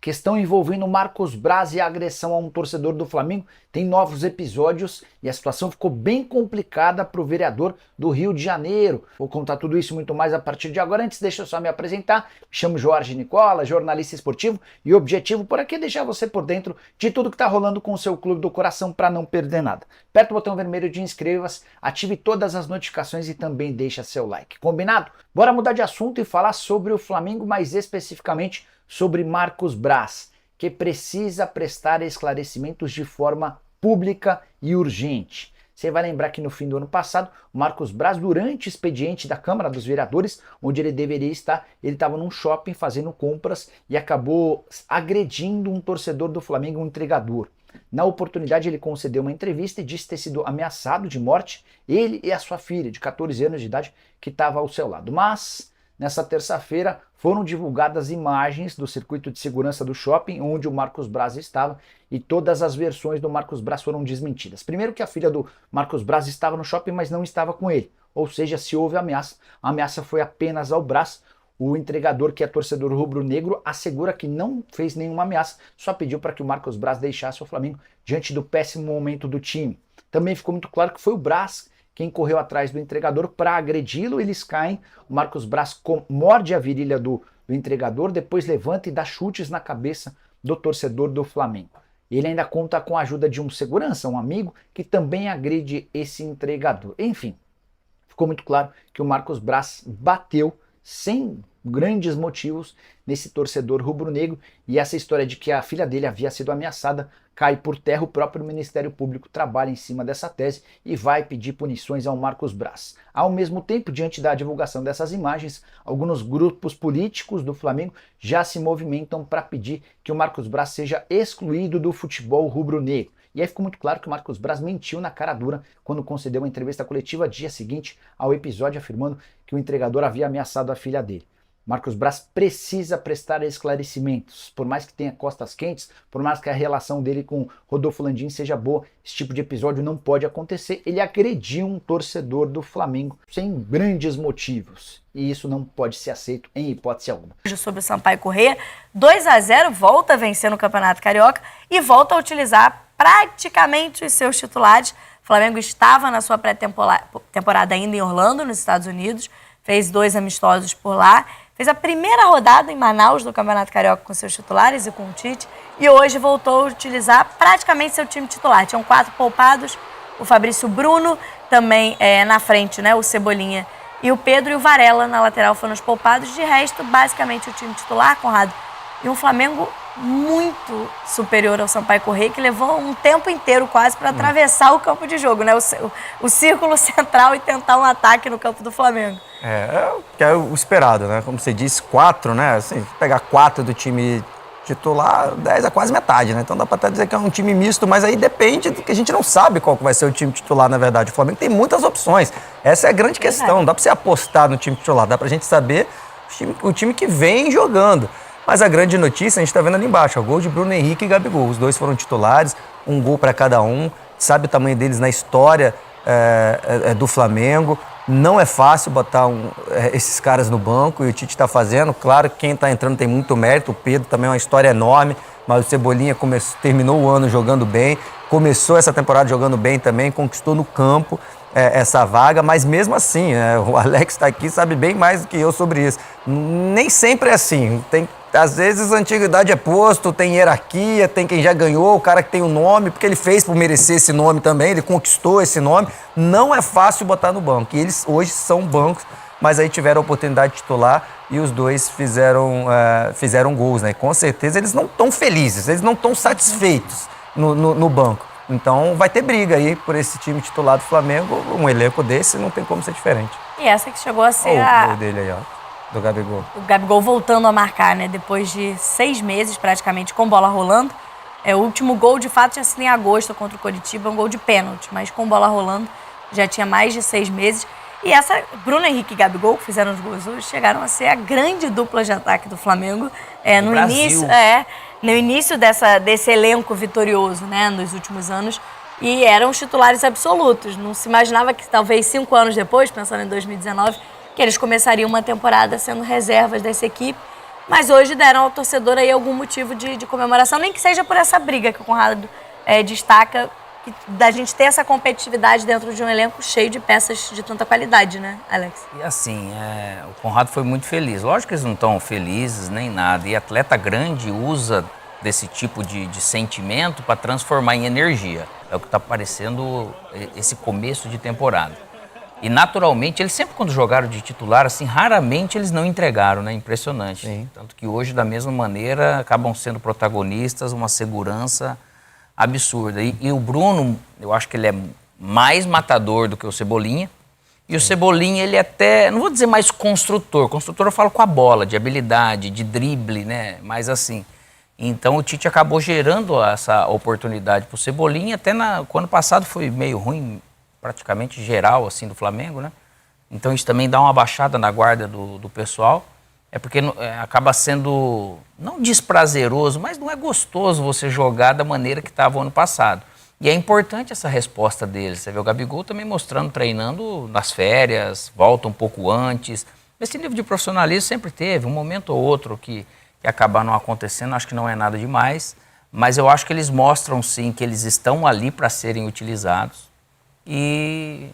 questão envolvendo Marcos Braz e a agressão a um torcedor do Flamengo tem novos episódios e a situação ficou bem complicada para o vereador do Rio de Janeiro. Vou contar tudo isso e muito mais a partir de agora. Antes, deixa eu só me apresentar. Me chamo Jorge Nicola, jornalista esportivo, e o objetivo por aqui é deixar você por dentro de tudo que está rolando com o seu clube do coração para não perder nada. Aperta o botão vermelho de inscreva-se, ative todas as notificações e também deixa seu like. Combinado? Bora mudar de assunto e falar sobre o Flamengo, mais especificamente sobre Marcos Braz, que precisa prestar esclarecimentos de forma pública e urgente. Você vai lembrar que no fim do ano passado, o Marcos Braz, durante o expediente da Câmara dos Vereadores, onde ele deveria estar, ele estava num shopping fazendo compras e acabou agredindo um torcedor do Flamengo, um entregador. Na oportunidade, ele concedeu uma entrevista e disse ter sido ameaçado de morte, ele e a sua filha, de 14 anos de idade, que estava ao seu lado. Mas, nessa terça-feira, foram divulgadas imagens do circuito de segurança do shopping, onde o Marcos Braz estava, e todas as versões do Marcos Braz foram desmentidas. Primeiro que a filha do Marcos Braz estava no shopping, mas não estava com ele. Ou seja, se houve ameaça, a ameaça foi apenas ao Braz. O entregador, que é torcedor rubro-negro, assegura que não fez nenhuma ameaça, só pediu para que o Marcos Braz deixasse o Flamengo diante do péssimo momento do time. Também ficou muito claro que foi o Braz quem correu atrás do entregador para agredi-lo. Eles caem, o Marcos Braz morde a virilha do entregador, depois levanta e dá chutes na cabeça do torcedor do Flamengo. Ele ainda conta com a ajuda de um segurança, um amigo, que também agride esse entregador. Enfim, ficou muito claro que o Marcos Braz bateu sem grandes motivos nesse torcedor rubro-negro, e essa história de que a filha dele havia sido ameaçada cai por terra. O próprio Ministério Público trabalha em cima dessa tese e vai pedir punições ao Marcos Braz. Ao mesmo tempo, diante da divulgação dessas imagens, alguns grupos políticos do Flamengo já se movimentam para pedir que o Marcos Braz seja excluído do futebol rubro-negro. E aí ficou muito claro que o Marcos Braz mentiu na cara dura quando concedeu uma entrevista coletiva dia seguinte ao episódio, afirmando que o entregador havia ameaçado a filha dele. Marcos Braz precisa prestar esclarecimentos. Por mais que tenha costas quentes, por mais que a relação dele com Rodolfo Landim seja boa, esse tipo de episódio não pode acontecer. Ele agrediu um torcedor do Flamengo sem grandes motivos, e isso não pode ser aceito em hipótese alguma. Sobre o Sampaio Corrêa, 2-0, volta a vencer no Campeonato Carioca e volta a utilizar praticamente os seus titulares. O Flamengo estava na sua pré-temporada ainda em Orlando, nos Estados Unidos, fez 2 amistosos por lá, fez a primeira rodada em Manaus do Campeonato Carioca com seus titulares e com o Tite, e hoje voltou a utilizar praticamente seu time titular. Tinham 4 poupados, o Fabrício Bruno também na frente, né, o Cebolinha, e o Pedro e o Varela na lateral foram os poupados. De resto, basicamente o time titular, Conrado, e um Flamengo muito superior ao Sampaio Corrêa, que levou um tempo inteiro quase para atravessar o campo de jogo, né? O círculo central, e tentar um ataque no campo do Flamengo. Que é o esperado, né? Como você disse, 4, né? Assim, pegar 4 do time titular, 10 é quase metade, né? Então dá para até dizer que é um time misto, mas aí depende do que a gente não sabe qual que vai ser o time titular, na verdade. O Flamengo tem muitas opções. Essa é a grande questão. Não dá para você apostar no time titular, dá para a gente saber o time que vem jogando. Mas a grande notícia, a gente está vendo ali embaixo, o gol de Bruno Henrique e Gabigol. Os dois foram titulares, um gol para cada um. Sabe o tamanho deles na história do Flamengo. Não é fácil botar esses caras no banco, e o Tite está fazendo. Claro que quem está entrando tem muito mérito. O Pedro também é uma história enorme, mas o Cebolinha terminou o ano jogando bem, começou essa temporada jogando bem também, conquistou no campo essa vaga, mas mesmo assim, o Alex está aqui, sabe bem mais do que eu sobre isso. Nem sempre é assim. Às vezes a antiguidade é posto, tem hierarquia, tem quem já ganhou, o cara que tem o nome, porque ele fez por merecer esse nome também, ele conquistou esse nome. Não é fácil botar no banco. E eles hoje são bancos, mas aí tiveram a oportunidade de titular e os dois fizeram gols, né? E com certeza eles não estão felizes, eles não estão satisfeitos no banco. Então vai ter briga aí por esse time titular do Flamengo. Um elenco desse não tem como ser diferente. E essa que chegou a ser o gol dele aí, ó, do Gabigol. O Gabigol voltando a marcar, né? Depois de 6 meses praticamente com bola rolando. O último gol, de fato, tinha sido em agosto contra o Coritiba, um gol de pênalti, mas com bola rolando já tinha mais de 6 meses. E essa, Bruno Henrique e Gabigol, que fizeram os gols hoje, chegaram a ser a grande dupla de ataque do Flamengo. No início desse elenco vitorioso, né, nos últimos anos, e eram os titulares absolutos. Não se imaginava que talvez 5 anos depois, pensando em 2019, que eles começariam uma temporada sendo reservas dessa equipe. Mas hoje deram ao torcedor aí algum motivo de comemoração, nem que seja por essa briga que o Conrado destaca, da gente ter essa competitividade dentro de um elenco cheio de peças de tanta qualidade, né, Alex? E assim, o Conrado foi muito feliz. Lógico que eles não estão felizes nem nada. E atleta grande usa desse tipo de sentimento para transformar em energia. É o que está parecendo esse começo de temporada. E naturalmente, eles sempre quando jogaram de titular, assim, raramente eles não entregaram, né? Impressionante. Sim. Tanto que hoje, da mesma maneira, acabam sendo protagonistas, uma segurança absurda. E o Bruno, eu acho que ele é mais matador do que o Cebolinha. E o Cebolinha, ele até, não vou dizer mais construtor. Construtor eu falo com a bola, de habilidade, de drible, né? Mas assim, então o Tite acabou gerando essa oportunidade para o Cebolinha. Até o ano passado foi meio ruim, praticamente geral, assim, do Flamengo, né? Então isso também dá uma baixada na guarda do pessoal. É porque acaba sendo, não desprazeroso, mas não é gostoso você jogar da maneira que estava o ano passado. E é importante essa resposta deles. Você vê o Gabigol também mostrando, treinando nas férias, volta um pouco antes. Esse nível de profissionalismo sempre teve, um momento ou outro que acabar não acontecendo, acho que não é nada demais. Mas eu acho que eles mostram sim que eles estão ali para serem utilizados. E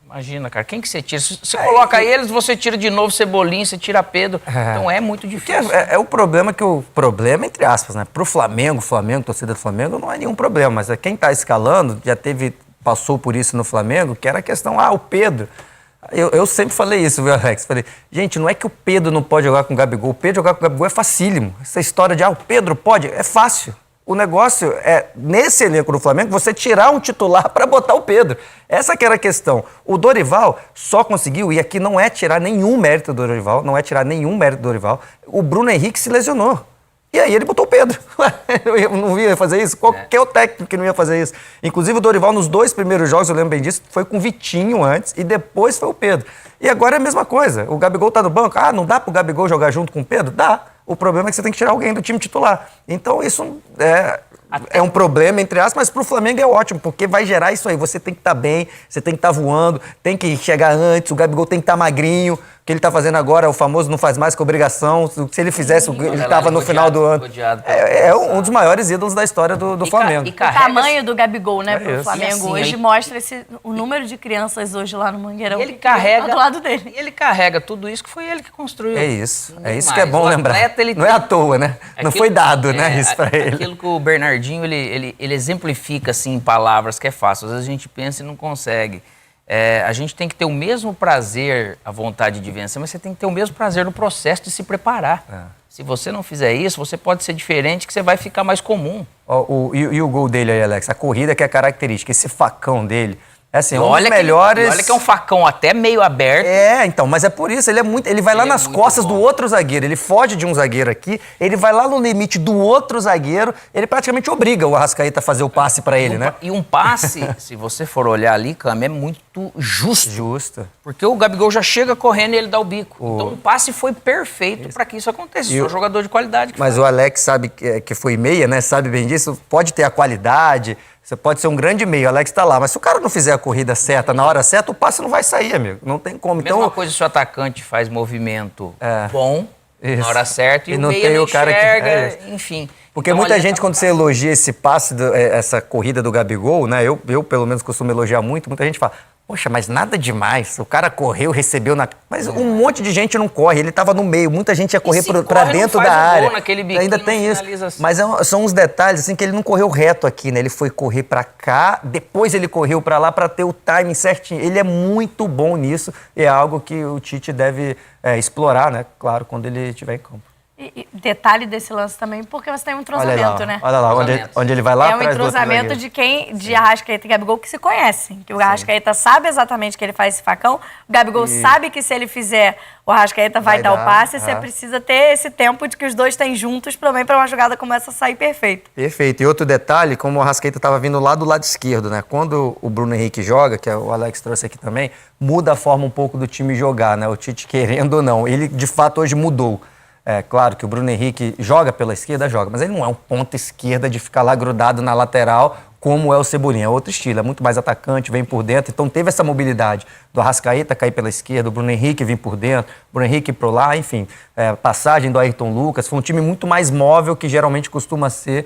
imagina, cara, quem que você tira? Se você coloca eles, você tira de novo Cebolinha, você tira Pedro. Então é muito difícil. É o problema que o problema, entre aspas, né? Pro Flamengo, torcida do Flamengo, não é nenhum problema. Mas quem tá escalando, passou por isso no Flamengo, que era a questão, o Pedro. Eu sempre falei isso, viu, Alex? Falei, gente, não é que o Pedro não pode jogar com o Gabigol. O Pedro jogar com o Gabigol é facílimo. Essa história de, o Pedro pode, é fácil. O negócio é, nesse elenco do Flamengo, você tirar um titular para botar o Pedro. Essa que era a questão. O Dorival só conseguiu, e aqui não é tirar nenhum mérito do Dorival, o Bruno Henrique se lesionou. E aí ele botou o Pedro. Eu não ia fazer isso? Qualquer técnico que não ia fazer isso. Inclusive o Dorival, nos 2 primeiros jogos, eu lembro bem disso, foi com o Vitinho antes e depois foi o Pedro. E agora é a mesma coisa. O Gabigol tá no banco. Não dá pro Gabigol jogar junto com o Pedro? Dá. O problema é que você tem que tirar alguém do time titular. Então isso é um problema, entre aspas, mas pro Flamengo é ótimo, porque vai gerar isso aí. Você tem que estar bem, você tem que estar voando, tem que chegar antes, o Gabigol tem que estar magrinho. O que ele está fazendo agora, o famoso não faz mais que obrigação. Se ele fizesse, ele estava no final do ano. É um dos maiores ídolos da história do Flamengo. O tamanho do Gabigol, né, pro Flamengo assim, hoje mostra o número de crianças hoje lá no Mangueirão. E ele carrega do lado dele. E ele carrega tudo isso que foi ele que construiu. É isso. É isso que é bom lembrar. Não é à toa, né? Não foi dado, né, isso para ele. Aquilo que o Bernardinho, ele exemplifica, assim, em palavras que é fácil. Às vezes a gente pensa e não consegue. A gente tem que ter o mesmo prazer, a vontade de vencer, mas você tem que ter o mesmo prazer no processo de se preparar. Se você não fizer isso, você pode ser diferente, que você vai ficar mais comum. E o gol dele aí, Alex? A corrida que é característica, esse facão dele. É assim, um olha dos melhores... Olha que é um facão até meio aberto. Então, mas é por isso, ele vai lá nas costas do outro zagueiro, ele foge de um zagueiro aqui, ele vai lá no limite do outro zagueiro, ele praticamente obriga o Arrascaeta a fazer o passe pra ele, né? E um passe, se você for olhar ali, Cam, é muito justo. Justo. Porque o Gabigol já chega correndo e ele dá o bico. Então o passe foi perfeito para que isso aconteça. Só jogador de qualidade. Mas o Alex sabe que foi meia, né? Sabe bem disso. Pode ter a qualidade, você pode ser um grande meio, o Alex tá lá. Mas se o cara não fizer a corrida certa, na hora certa, o passe não vai sair, amigo. Não tem como. Mesma coisa se o atacante faz movimento bom, na hora certa, e o meia não enxerga, enfim. Porque então, muita gente, quando você elogia esse passe, essa corrida do Gabigol, né? Eu pelo menos costumo elogiar muito, muita gente fala, poxa, mas nada demais, o cara correu, recebeu na... Mas um monte de gente não corre, ele tava no meio, muita gente ia correr pra dentro da área. Ainda tem isso. Assim. Mas são uns detalhes, assim, que ele não correu reto aqui, né? Ele foi correr pra cá, depois ele correu pra lá pra ter o timing certinho. Ele é muito bom nisso, e é algo que o Tite deve explorar, né? Claro, quando ele estiver em campo. E detalhe desse lance também, porque você tem um entrosamento, né? Olha lá, onde ele vai lá atrás do outro zagueiro. É um entrosamento de Arrascaeta e Gabigol que se conhecem. Que o Arrascaeta sabe exatamente que ele faz esse facão, o Gabigol sabe que se ele fizer, o Arrascaeta vai dar o passe, e você precisa ter esse tempo de que os dois têm juntos também para uma jogada começa a sair perfeito. Perfeito. E outro detalhe, como o Arrascaeta estava vindo lá do lado esquerdo, né? Quando o Bruno Henrique joga, que o Alex trouxe aqui também, muda a forma um pouco do time jogar, né? O Tite querendo ou não. Ele, de fato, hoje mudou. É claro que o Bruno Henrique joga pela esquerda, mas ele não é um ponta esquerda de ficar lá grudado na lateral, como é o Cebolinha. É outro estilo, é muito mais atacante, vem por dentro. Então teve essa mobilidade do Arrascaeta cair pela esquerda, o Bruno Henrique vir por dentro, o Bruno Henrique pro lá, enfim. Passagem do Ayrton Lucas. Foi um time muito mais móvel que geralmente costuma ser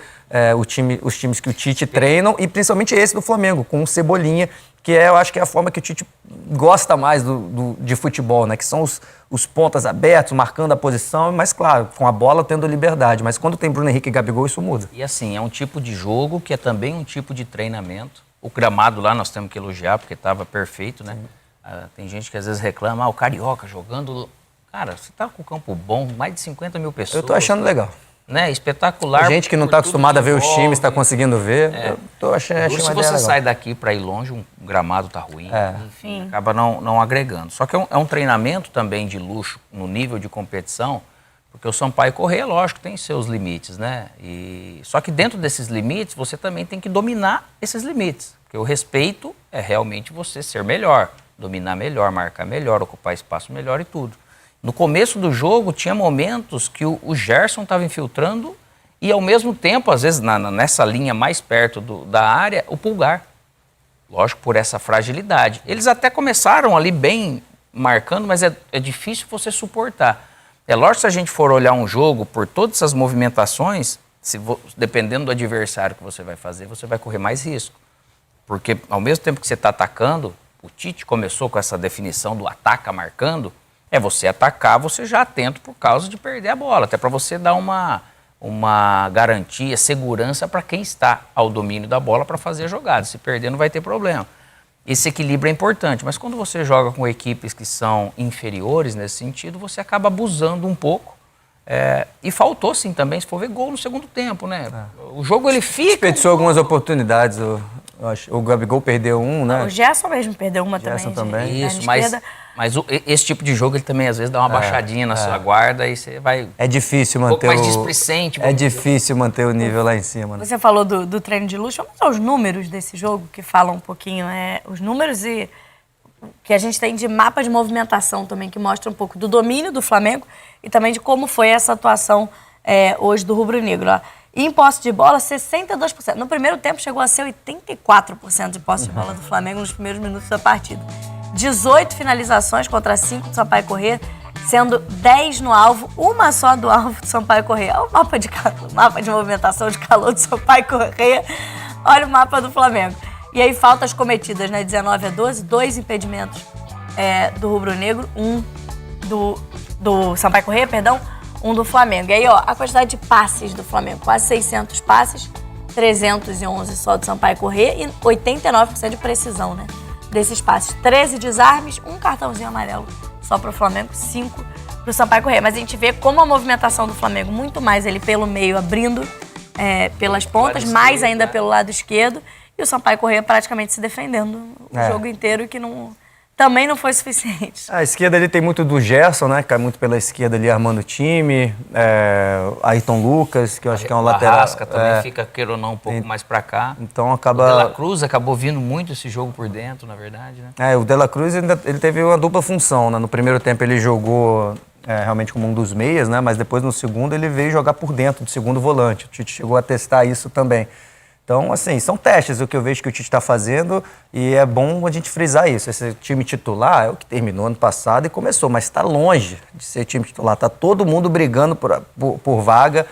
os times que o Tite treinam, e principalmente esse do Flamengo, com o Cebolinha, que eu acho que é a forma que o Tite gosta mais de futebol, né? Que são os pontas abertos, marcando a posição, mas claro, com a bola tendo liberdade. Mas quando tem Bruno Henrique e Gabigol, isso muda. E assim, é um tipo de jogo que é também um tipo de treinamento. O gramado lá nós temos que elogiar, porque estava perfeito, né? Tem gente que às vezes reclama, o Carioca jogando... Cara, você tá com o campo bom, mais de 50 mil pessoas. Eu tô achando legal. Né? Espetacular. Gente que não está acostumada a ver os times, está conseguindo ver. Eu tô achando se você sai daqui para ir longe, um gramado tá ruim, enfim, acaba não agregando. Só que é um treinamento também de luxo no nível de competição, porque o Sampaio Corrêa, lógico, tem seus limites, né? Só que dentro desses limites, você também tem que dominar esses limites. Porque o respeito é realmente você ser melhor, dominar melhor, marcar melhor, ocupar espaço melhor e tudo. No começo do jogo, tinha momentos que o Gerson estava infiltrando e, ao mesmo tempo, às vezes, nessa linha mais perto da área, o Pulgar. Lógico, por essa fragilidade. Eles até começaram ali bem marcando, mas é difícil você suportar. É lógico, se a gente for olhar um jogo por todas essas movimentações, dependendo do adversário que você vai fazer, você vai correr mais risco. Porque, ao mesmo tempo que você está atacando, o Tite começou com essa definição do ataca marcando, você atacar, você já atento por causa de perder a bola, até para você dar uma garantia, segurança para quem está ao domínio da bola para fazer a jogada. Se perder, não vai ter problema. Esse equilíbrio é importante, mas quando você joga com equipes que são inferiores nesse sentido, você acaba abusando um pouco. E faltou, sim, também, se for ver, gol no segundo tempo, né? O jogo, ele fica... Desperdiçou algumas oportunidades, o Gabigol perdeu um, né? O Gerson mesmo perdeu uma Gerson também. Isso, mas esse tipo de jogo, ele também, às vezes, dá uma baixadinha na sua guarda e você vai... É difícil manter um pouco mais displicente. É difícil manter o nível lá em cima, né? Você falou do treino de luxo. Vamos aos números desse jogo, que falam um pouquinho. Os números e que a gente tem de mapa de movimentação também, que mostra um pouco do domínio do Flamengo e também de como foi essa atuação hoje do rubro-negro. E em posse de bola, 62%. No primeiro tempo, chegou a ser 84% de posse de bola do Flamengo nos primeiros minutos da partida. 18 finalizações contra 5 do Sampaio Corrêa, sendo 10 no alvo, uma só do alvo do Sampaio Corrêa. Olha o mapa de movimentação de calor do Sampaio Corrêa. Olha o mapa do Flamengo. E aí, faltas cometidas, né? 19-12, 2 impedimentos do rubro-negro, um do Sampaio Corrêa, perdão, um do Flamengo. E aí, a quantidade de passes do Flamengo, quase 600 passes, 311 só do Sampaio Corrêa e 89% de precisão, né? Desses passes. 13 desarmes, um cartãozinho amarelo só para o Flamengo, 5 para o Sampaio Corrêa. Mas a gente vê como a movimentação do Flamengo, muito mais ele pelo meio, abrindo pelas pontas, mais ainda pelo lado esquerdo, e o Sampaio Corrêa praticamente se defendendo o jogo inteiro, e que também não foi suficiente. A esquerda ali tem muito do Gerson, né? Cai muito pela esquerda ali, armando o time. Ayrton Lucas, que eu acho que é um lateral. Arrasca também fica, queira ou não, um pouco mais pra cá. Então acaba... O De La Cruz acabou vindo muito esse jogo por dentro, na verdade, né? O De La Cruz, ele teve uma dupla função, né? No primeiro tempo ele jogou realmente como um dos meias, né? Mas depois no segundo ele veio jogar por dentro, de segundo volante. O Tite chegou a testar isso também. Então, assim, são testes o que eu vejo que o Tite está fazendo, e é bom a gente frisar isso. Esse time titular é o que terminou ano passado e começou, mas está longe de ser time titular. Está todo mundo brigando por vaga.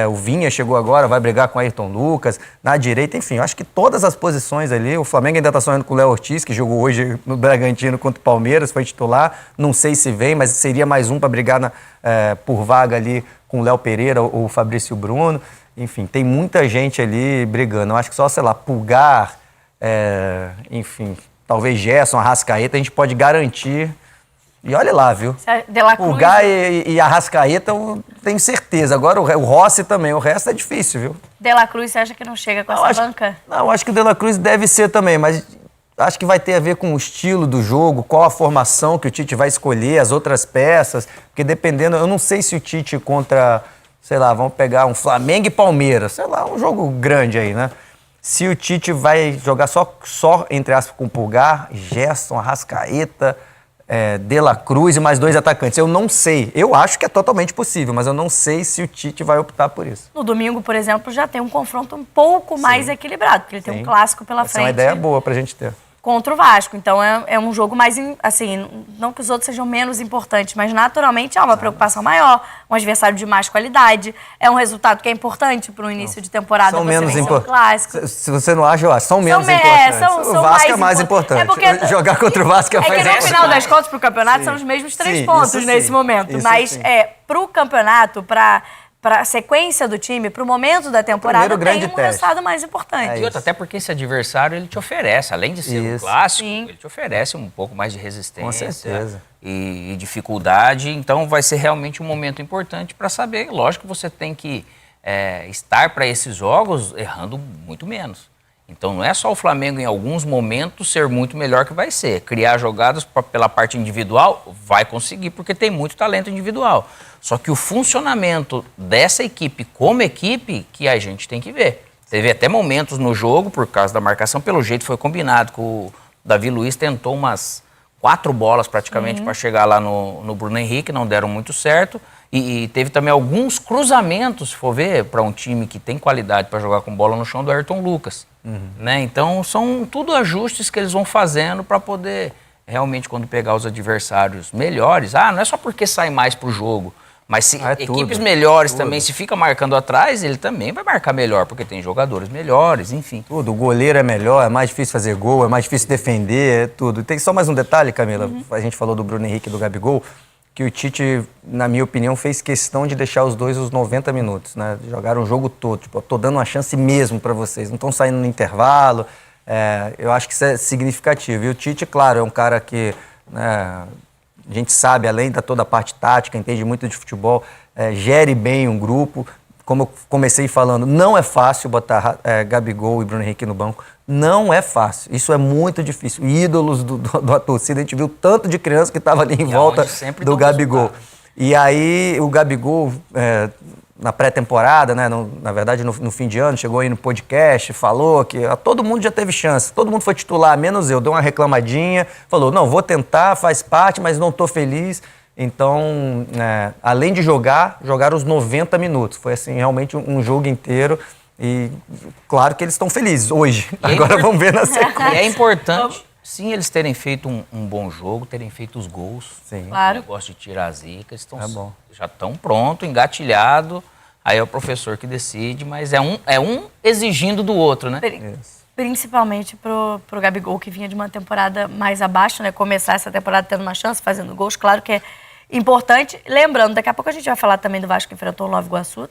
O Vinha chegou agora, vai brigar com o Ayrton Lucas, na direita, enfim. Eu acho que todas as posições ali, o Flamengo ainda está sonhando com o Léo Ortiz, que jogou hoje no Bragantino contra o Palmeiras, foi titular. Não sei se vem, mas seria mais um para brigar por vaga ali com o Léo Pereira ou o Fabrício Bruno. Enfim, tem muita gente ali brigando. Eu acho que só, sei lá, Pulgar, enfim, talvez Gerson, Arrascaeta, a gente pode garantir. E olha lá, viu? Pulgar e Arrascaeta, eu tenho certeza. Agora o Rossi também, o resto é difícil, viu? De La Cruz, você acha que não chega com essa banca? Não, acho que o De La Cruz deve ser também, mas acho que vai ter a ver com o estilo do jogo, qual a formação que o Tite vai escolher, as outras peças, porque dependendo, eu não sei se o Tite contra... Sei lá, vamos pegar um Flamengo e Palmeiras, sei lá, um jogo grande aí, né? Se o Tite vai jogar só entre aspas, com Pulgar, Gerson, Arrascaeta, De La Cruz e mais 2 atacantes. Eu não sei. Eu acho que é totalmente possível, mas eu não sei se o Tite vai optar por isso. No domingo, por exemplo, já tem um confronto um pouco mais equilibrado, porque ele tem um clássico pela frente. Essa é uma ideia boa pra gente ter. Contra o Vasco. Então é um jogo mais, assim, não que os outros sejam menos importantes, mas naturalmente há uma preocupação maior, um adversário de mais qualidade, é um resultado que é importante para o início de temporada. São menos importantes. Se você não acha, eu acho. São menos importantes. O Vasco é mais importante. Jogar contra o Vasco é mais importante. É que no final das contas, para o campeonato, são os mesmos 3 pontos nesse momento. Mas para o campeonato, para a sequência do time, para o momento da temporada, tem um resultado mais importante. E outra, até porque esse adversário, ele te oferece, além de ser um clássico, ele te oferece um pouco mais de resistência. Com certeza. E dificuldade. Então, vai ser realmente um momento importante para saber. Lógico que você tem que estar para esses jogos errando muito menos. Então, não é só o Flamengo, em alguns momentos, ser muito melhor que vai ser. Criar jogadas pela parte individual, vai conseguir, porque tem muito talento individual. Só que o funcionamento dessa equipe como equipe que a gente tem que ver. Teve até momentos no jogo, por causa da marcação, pelo jeito foi combinado, que o Davi Luiz tentou umas 4 bolas praticamente para chegar lá no Bruno Henrique, não deram muito certo. E teve também alguns cruzamentos, se for ver, para um time que tem qualidade para jogar com bola no chão, do Ayrton Lucas. Né? Então, são tudo ajustes que eles vão fazendo para poder, realmente, quando pegar os adversários melhores, não é só porque sai mais pro jogo, mas se equipes melhores também, se fica marcando atrás, ele também vai marcar melhor, porque tem jogadores melhores, enfim. Tudo, o goleiro é melhor, é mais difícil fazer gol, é mais difícil defender, é tudo. Tem só mais um detalhe, Camila, a gente falou do Bruno Henrique e do Gabigol, que o Tite, na minha opinião, fez questão de deixar os dois os 90 minutos, né? Jogaram o jogo todo, tipo, eu tô dando uma chance mesmo para vocês, não estão saindo no intervalo, eu acho que isso é significativo. E o Tite, claro, é um cara que, né, a gente sabe, além da toda a parte tática, entende muito de futebol, gere bem um grupo. Como eu comecei falando, não é fácil botar Gabigol e Bruno Henrique no banco. Não é fácil. Isso é muito difícil. Ídolos da torcida, a gente viu tanto de criança que estava ali em volta do Gabigol. E aí o Gabigol, na pré-temporada, né, na verdade no fim de ano, chegou aí no podcast, falou que todo mundo já teve chance, todo mundo foi titular, menos eu. Deu uma reclamadinha, falou, não, vou tentar, faz parte, mas não estou feliz. Então, além de jogar os 90 minutos. Foi assim, realmente um jogo inteiro. E claro que eles estão felizes hoje. Agora vamos ver na sequência. E é importante, sim, eles terem feito um bom jogo, terem feito os gols. Sim. Claro. O negócio de tirar a zica. Eles já estão prontos, engatilhados. Aí é o professor que decide, mas é um exigindo do outro, né? Principalmente pro Gabigol, que vinha de uma temporada mais abaixo, né? Começar essa temporada tendo uma chance, fazendo gols. Claro que é importante. Lembrando, daqui a pouco a gente vai falar também do Vasco que enfrentou o Nova Iguaçu.